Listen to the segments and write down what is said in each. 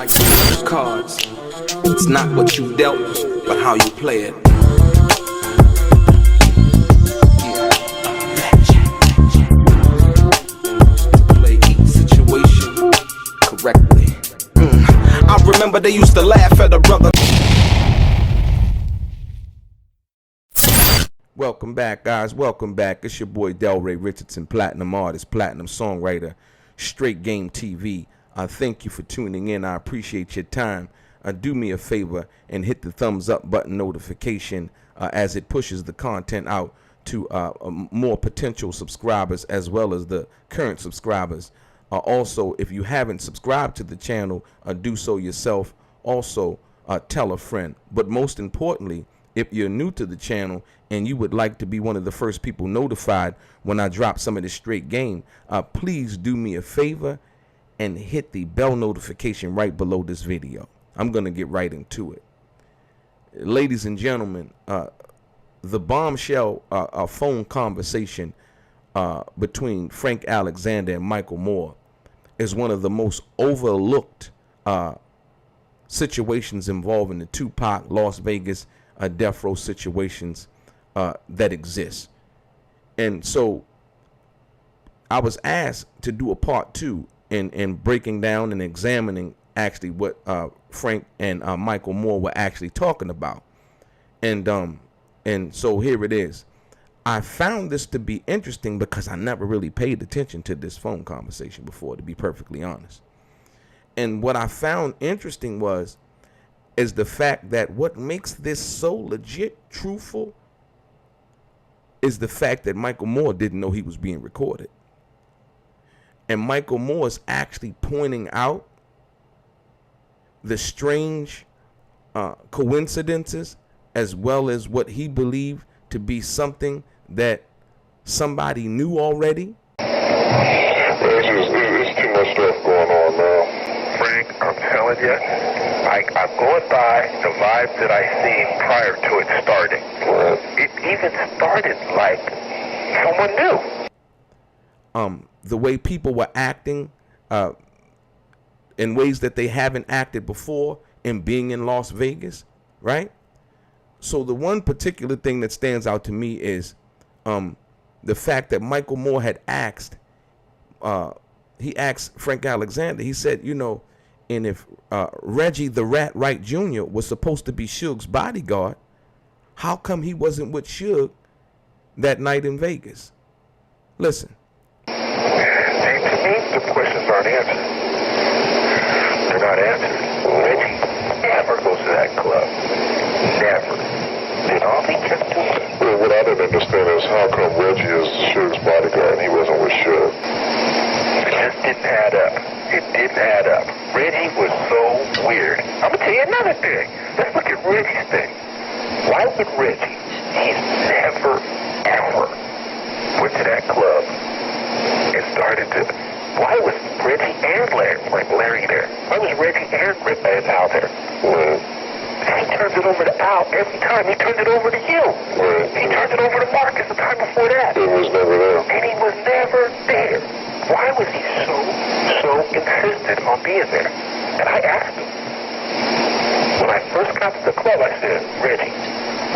like cards. It's not what you dealt, but how you play it. To play each situation correctly. I remember they used to laugh at a brother. Welcome back, guys. Welcome back. It's your boy DELRAY, Richardson, platinum artist, platinum songwriter, Straight Game TV. Thank you for tuning in. I appreciate your time. Do me a favor and hit the thumbs up button notification as it pushes the content out to more potential subscribers as well as the current subscribers. Also, if you haven't subscribed to the channel, do so yourself. Also, tell a friend. But most importantly, if you're new to the channel and you would like to be one of the first people notified when I drop some of this straight game, please do me a favor and hit the bell notification right below this video. I'm going to get right into it. Ladies and gentlemen, the bombshell phone conversation between Frank Alexander and Michael Moore is one of the most overlooked situations involving the Tupac, Las Vegas, death row situations that exist. And so I was asked to do a part 2 in breaking down and examining actually what Frank and Michael Moore were actually talking about. And so here it is. I found this to be interesting because I never really paid attention to this phone conversation before, to be perfectly honest. And what I found interesting is the fact that what makes this so legit truthful is the fact that Michael Moore didn't know he was being recorded. And Michael Moore is actually pointing out the strange coincidences as well as what he believed to be something that somebody knew already. There's too much stuff going on now. Frank, I'm telling you, I'm going by the vibes that I seen prior to it starting. It even started like someone knew. The way people were acting in ways that they haven't acted before in being in Las Vegas, right? So the one particular thing that stands out to me is the fact that Michael Moore had asked, he asked Frank Alexander, he said, you know, and if Reggie the Rat Wright Jr. was supposed to be Suge's bodyguard, how come he wasn't with Suge that night in Vegas? Listen. To me, the questions aren't answered. They're not answered. Reggie never goes to that club. Never. Then all he kept doing. Well, what I didn't understand is how come Reggie is Suge's bodyguard and he wasn't with Suge? It just didn't add up. It didn't add up. Reggie was so weird. I'm going to tell you another thing. Let's look at Reggie's thing. Why would Reggie, he's never, ever went to that club and started to, why was Reggie and Larry there? Why was Reggie and Al there? Well, he turned it over to Al every time. He turned it over to you. Well, he turned it over to Marcus the time before that. He was never there. And he was never there. Why was he so insistent on being there? And I asked him. When I first got to the club, I said, Reggie,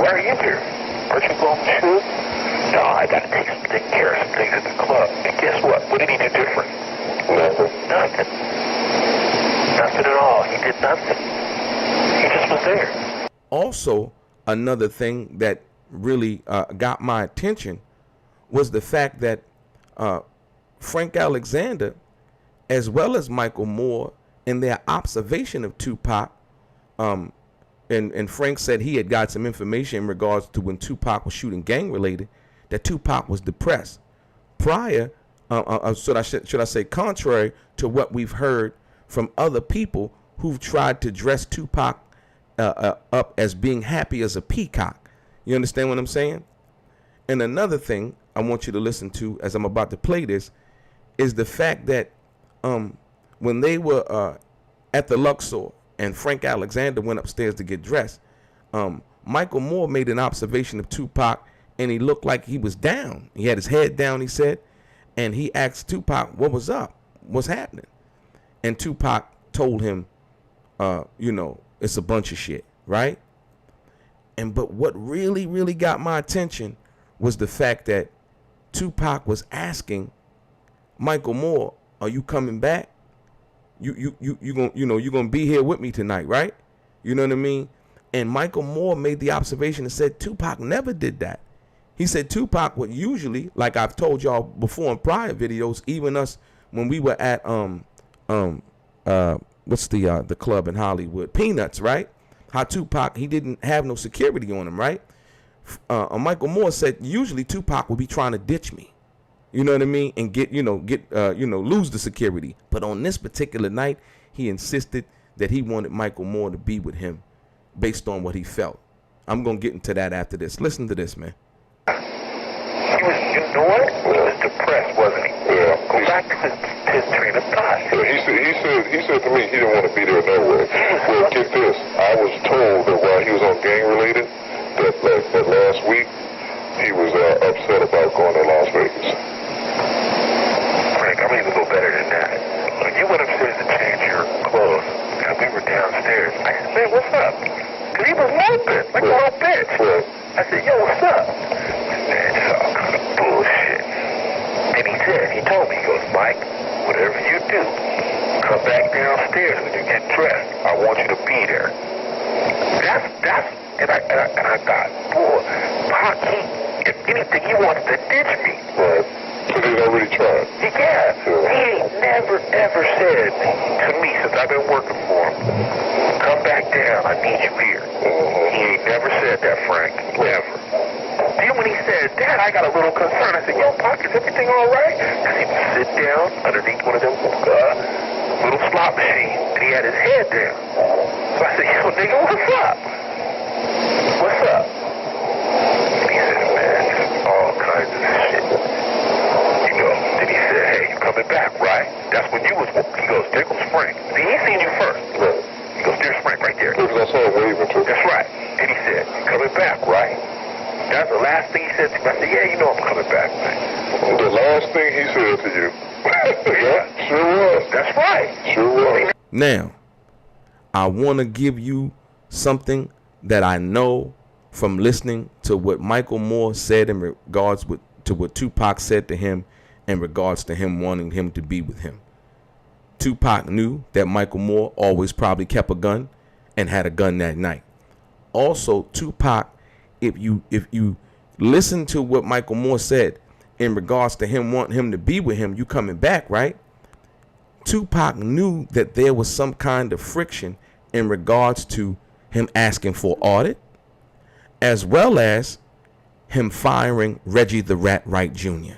why are you here? Aren't you going to shoot? No, I got to take care of some things at the club. And guess what? What did he do different? Nothing. Nothing at all. He did nothing. He just was there. Also, another thing that really got my attention was the fact that Frank Alexander, as well as Michael Moore, in their observation of Tupac, and Frank said he had got some information in regards to when Tupac was shooting gang-related, that Tupac was depressed. Prior, should I say contrary to what we've heard from other people who've tried to dress Tupac up as being happy as a peacock. You understand what I'm saying? And another thing I want you to listen to as I'm about to play this is the fact that when they were at the Luxor and Frank Alexander went upstairs to get dressed, Michael Moore made an observation of Tupac, and he looked like he was down. He had his head down, he said, and he asked Tupac what was up, what's happening. And Tupac told him you know, it's a bunch of shit, right? But what really got my attention was the fact that Tupac was asking Michael Moore, "Are you coming back? You gonna be here with me tonight, right?" You know what I mean? And Michael Moore made the observation and said Tupac never did that. He said Tupac would usually, like I've told y'all before in prior videos, even us when we were at what's the club in Hollywood, Peanuts, right? How Tupac, he didn't have no security on him, right? Michael Moore said usually Tupac would be trying to ditch me, you know what I mean, and lose the security. But on this particular night, he insisted that he wanted Michael Moore to be with him based on what he felt. I'm gonna get into that after this. Listen to this, man. He was, you know what? He was depressed, wasn't he? Yeah. Go back to his train of thought. Yeah, he said to me he didn't want to be there no way. Well, get this. I was told that while he was on gang related, that last week he was upset about going to Las Vegas. Frank, I'm even go better than that. When you went upstairs to change your clothes, and we were downstairs, I said, "Man, what's up?" Because he was moping like a little bitch. Right. I said, "Yo, what's up?" Man, it's all kind of bullshit. And he told me, he goes, "Mike, whatever you do, come back downstairs when you get dressed. I want you to be there." And I thought, boy, Pac, if anything, he wants to ditch me. Right. So they'd already tried. Yeah. He ain't never, ever said to me since I've been working for him, "Come back down, I need you here." He ain't never said that, Frank. Never. Then when he said that, I got a little concerned. I said, "Yo, Pac, is everything all right?" Because he would sit down underneath one of them little slot machines, and he had his head down. So I said, "Yo, nigga, what's up? What's up?" And he said, "Man, just all kinds of shit." You know, then he said, "Hey, you coming back, right?" That's when you was, he goes, "There goes Frank." See, he seen you first. Right. He goes, "There's Frank right there." Because I saw him waving to me. That's right. And he said, "You coming back, right?" That's the last thing he said to me. I said, "Yeah, you know I'm coming back, man." The last thing he said to you. Yeah. Sure was. That's right. Sure was. Now, I want to give you something that I know from listening to what Michael Moore said in regards to what Tupac said to him in regards to him wanting him to be with him. Tupac knew that Michael Moore always probably kept a gun and had a gun that night. Also, Tupac, if you listen to what Michael Moore said in regards to him wanting him to be with him, you coming back, right? Tupac knew that there was some kind of friction in regards to him asking for audit, as well as him firing Reggie the Rat Wright Jr.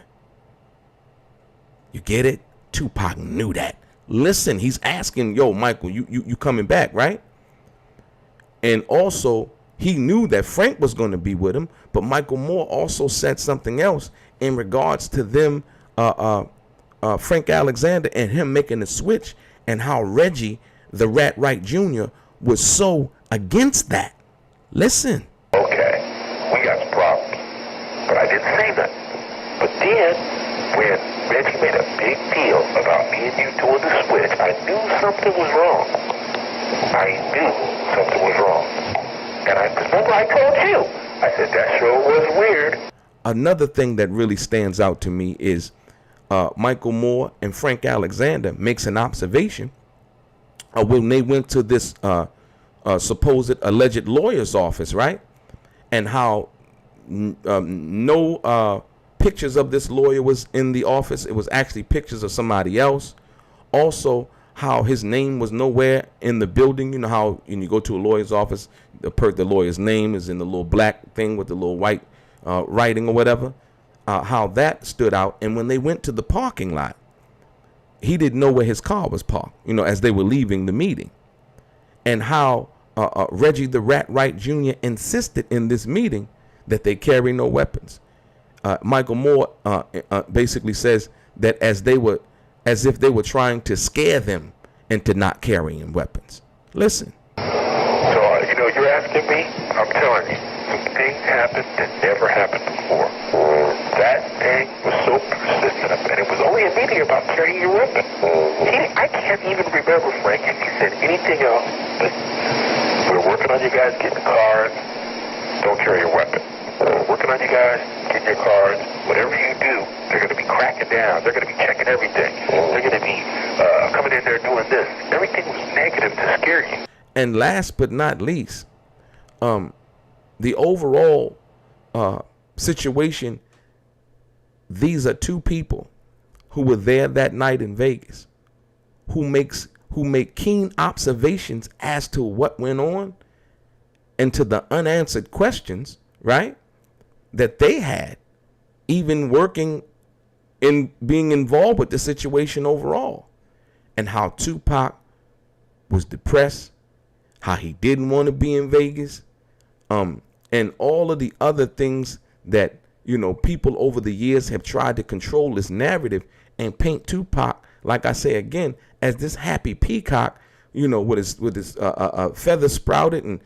You get it? Tupac knew that. Listen, he's asking, "Yo, Michael, you coming back, right?" And also, he knew that Frank was going to be with him, but Michael Moore also said something else in regards to them, Frank Alexander and him making the switch, and how Reggie the Rat Wright Jr. was so against that. Listen. Okay, we got some problems. But I didn't say nothing. But then, when Reggie made a big deal about me and you doing the switch, I knew something was wrong. I knew something was wrong. And I remember I told you. I said, that sure was weird. Another thing that really stands out to me is Michael Moore and Frank Alexander makes an observation when they went to this supposed alleged lawyer's office, right? And how no pictures of this lawyer was in the office. It was actually pictures of somebody else. Also, how his name was nowhere in the building. You know how when you go to a lawyer's office, the lawyer's name is in the little black thing with the little white writing or whatever. How that stood out. And when they went to the parking lot, he didn't know where his car was parked, you know, as they were leaving the meeting. And how Reggie the Rat Wright Jr. insisted in this meeting that they carry no weapons. Michael Moore basically says that as if they were trying to scare them into not carrying weapons. Listen. So, you're asking me? I'm telling you, some things happened that never happened before. That thing was so persistent, and it was only a meeting about carrying your weapon. I can't even remember, Frank, if he said anything else you guys get the cards, don't carry your weapon. Working on you guys, get your cards. Whatever you do, they're going to be cracking down. They're going to be checking everything. They're going to be coming in there doing this. Everything was negative to scare you. And last but not least, the overall situation, these are two people who were there that night in Vegas, who make keen observations as to what went on and to the unanswered questions, right, that they had, even working in being involved with the situation overall, and how Tupac was depressed, how he didn't want to be in Vegas, and all of the other things that, you know, people over the years have tried to control this narrative and paint Tupac, like I say again, as this happy peacock, you know, with his feathers sprouted, and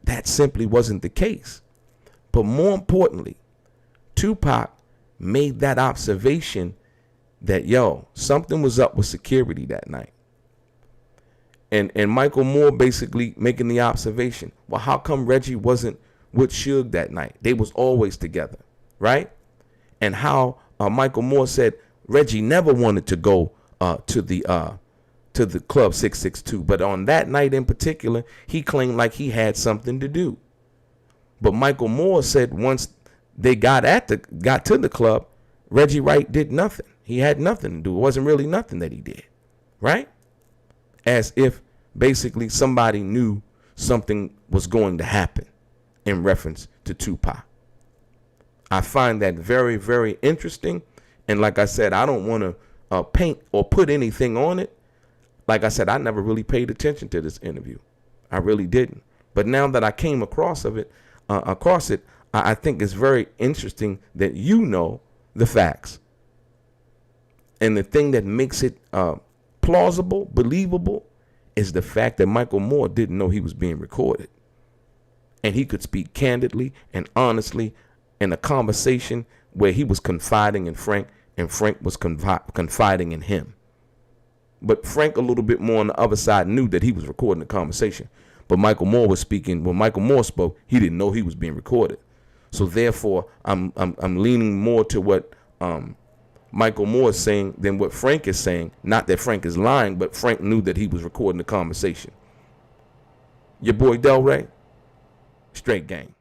that simply wasn't the case. But more importantly, Tupac made that observation that, yo, something was up with security that night. And Michael Moore basically making the observation, well, how come Reggie wasn't with Suge that night? They was always together, right? And how Michael Moore said Reggie never wanted to go to the Club 662, but on that night in particular, he claimed like he had something to do. But Michael Moore said once they got to the club, Reggie Wright did nothing. He had nothing to do. It wasn't really nothing that he did, right? As if basically somebody knew something was going to happen in reference to Tupac. I find that very, very interesting. And like I said, I don't want to paint or put anything on it. Like I said, I never really paid attention to this interview. I really didn't. But now that I came across it, I think it's very interesting that you know the facts. And the thing that makes it plausible, believable, is the fact that Michael Moore didn't know he was being recorded. And he could speak candidly and honestly in a conversation where he was confiding in Frank and Frank was confiding in him. But Frank, a little bit more on the other side, knew that he was recording the conversation. But Michael Moore was speaking. When Michael Moore spoke, he didn't know he was being recorded. So therefore, I'm leaning more to what Michael Moore is saying than what Frank is saying. Not that Frank is lying, but Frank knew that he was recording the conversation. Your boy DELRAY, straight gang.